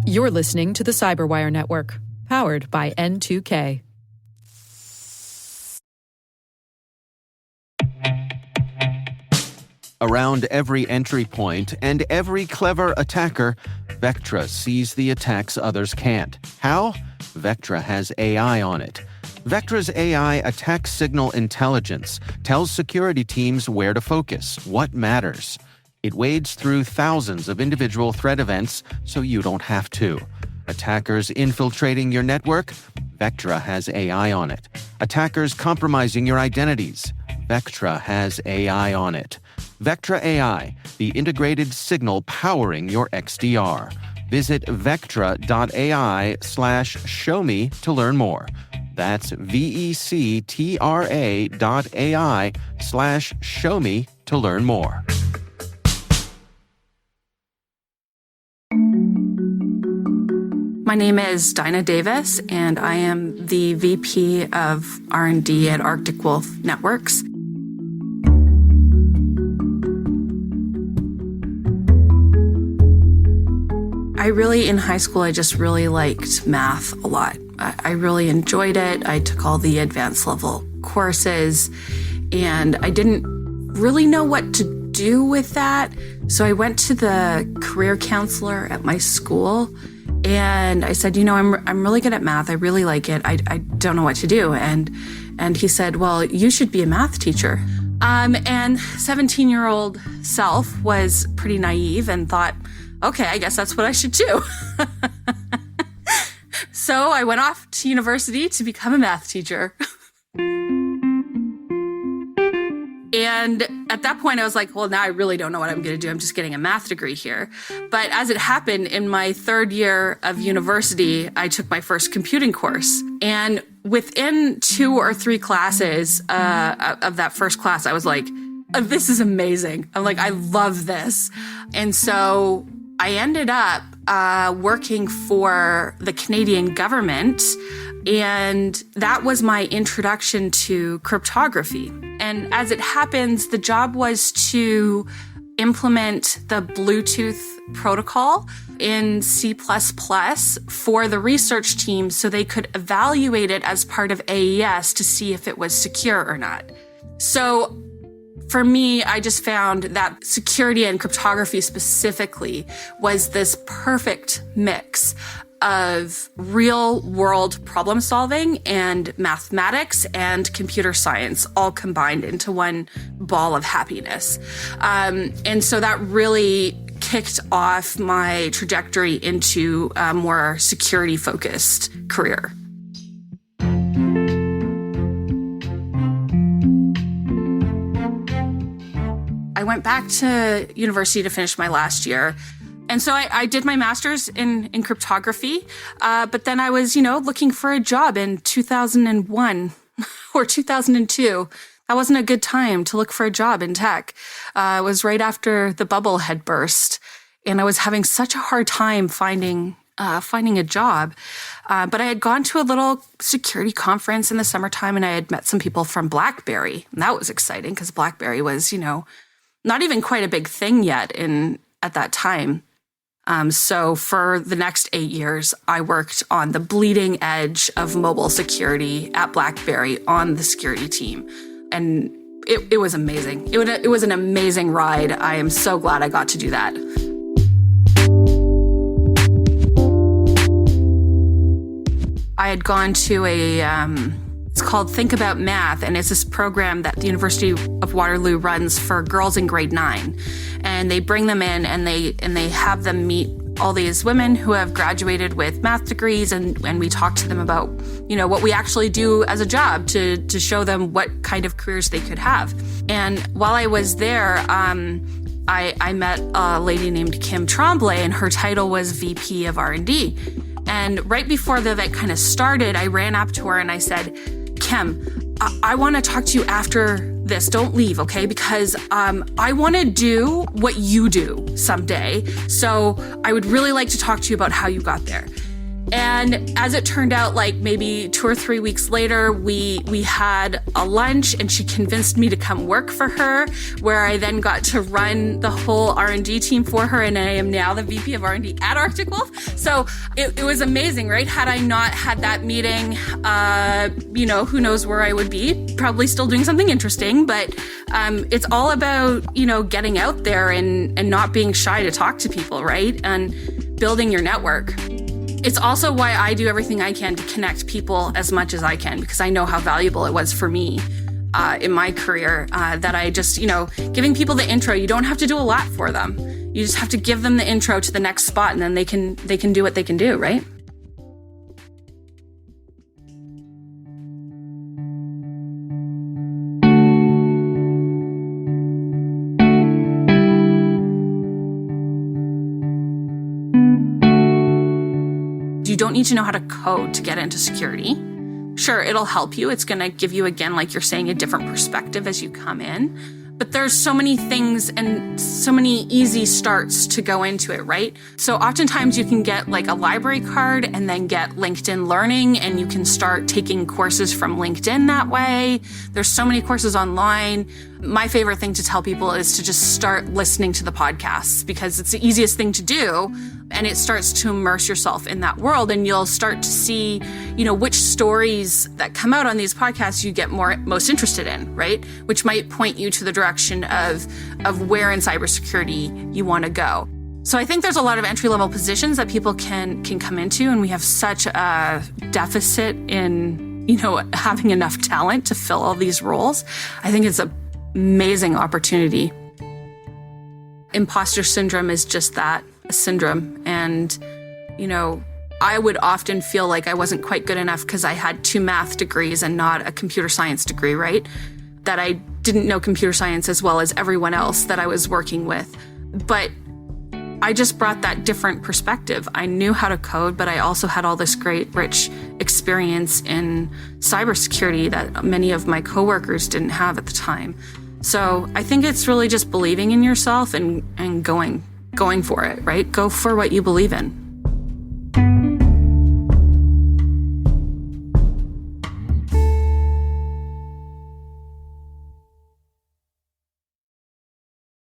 You're listening to the Cyberwire Network, powered by N2K. Around every entry point and every clever attacker, Vectra sees the attacks others can't. How? Vectra has AI on it. Vectra's AI attack signal intelligence tells security teams where to focus, what matters. It wades through thousands of individual threat events so you don't have to. Attackers infiltrating your network? Vectra has AI on it. Attackers compromising your identities? Vectra has AI on it. Vectra AI, the integrated signal powering your XDR. Visit vectra.ai/showme to learn more. That's vectra.ai/showme to learn more. My name is Dinah Davis, and I am the VP of R&D at Arctic Wolf Networks. In high school, I just really liked math a lot. I really enjoyed it. I took all the advanced level courses, and I didn't really know what to do with that. So I went to the career counselor at my school, and I said, I'm really good at math. I really like it. I don't know what to do. And he said, well, you should be a math teacher. And 17-year-old self was pretty naive and thought, okay, I guess that's what I should do. So I went off to university to become a math teacher. And at that point, I was like, well, now I really don't know what I'm going to do. I'm just getting a math degree here. But as it happened, in my third year of university, I took my first computing course. And within 2 or 3 classes of that first class, I was like, this is amazing. I'm like, I love this. And so I ended up working for the Canadian government, and that was my introduction to cryptography. And as it happens, the job was to implement the Bluetooth protocol in C++ for the research team so they could evaluate it as part of AES to see if it was secure or not. So for me, I just found that security and cryptography specifically was this perfect mix of real world problem solving and mathematics and computer science all combined into one ball of happiness. And so that really kicked off my trajectory into a more security focused career. I went back to university to finish my last year. And so I did my master's in cryptography, but then I was, looking for a job in 2001 or 2002. That wasn't a good time to look for a job in tech. It was right after the bubble had burst, and I was having such a hard time finding a job. But I had gone to a little security conference in the summertime, and I had met some people from BlackBerry, and that was exciting because BlackBerry was, not even quite a big thing yet at that time. So for the next 8 years, I worked on the bleeding edge of mobile security at BlackBerry on the security team. And it was amazing. It was an amazing ride. I am so glad I got to do that. I had gone to it's called Think About Math, and it's this program that the University of Waterloo runs for girls in grade 9. And they bring them in and they have them meet all these women who have graduated with math degrees, and we talk to them about, what we actually do as a job to show them what kind of careers they could have. And while I was there, I met a lady named Kim Tremblay, and her title was VP of R&D. And right before the event kind of started, I ran up to her and I said, Kim, I want to talk to you after this. Don't leave, okay? Because I want to do what you do someday. So I would really like to talk to you about how you got there. And as it turned out, like maybe 2 or 3 weeks later, we had a lunch and she convinced me to come work for her, where I then got to run the whole R&D team for her. And I am now the VP of R&D at Arctic Wolf. So it was amazing, right? Had I not had that meeting, who knows where I would be, probably still doing something interesting. But it's all about, getting out there and not being shy to talk to people, right? And building your network. It's also why I do everything I can to connect people as much as I can, because I know how valuable it was for me in my career, that I just, giving people the intro. You don't have to do a lot for them. You just have to give them the intro to the next spot, and then they can do what they can do, right? You don't need to know how to code to get into security. Sure, it'll help you. It's going to give you, again, like you're saying, a different perspective as you come in. But there's so many things and so many easy starts to go into it, right? So oftentimes you can get like a library card and then get LinkedIn Learning, and you can start taking courses from LinkedIn that way. There's so many courses online. My favorite thing to tell people is to just start listening to the podcasts, because it's the easiest thing to do. And it starts to immerse yourself in that world, and you'll start to see, which stories that come out on these podcasts you get most interested in, right? Which might point you to the direction of where in cybersecurity you want to go. So I think there's a lot of entry-level positions that people can come into, and we have such a deficit in, having enough talent to fill all these roles. I think it's an amazing opportunity. Imposter syndrome is just that, a syndrome. And, I would often feel like I wasn't quite good enough because I had 2 math degrees and not a computer science degree, right? That I didn't know computer science as well as everyone else that I was working with. But I just brought that different perspective. I knew how to code, but I also had all this great, rich experience in cybersecurity that many of my coworkers didn't have at the time. So I think it's really just believing in yourself and going for it, right? Go for what you believe in.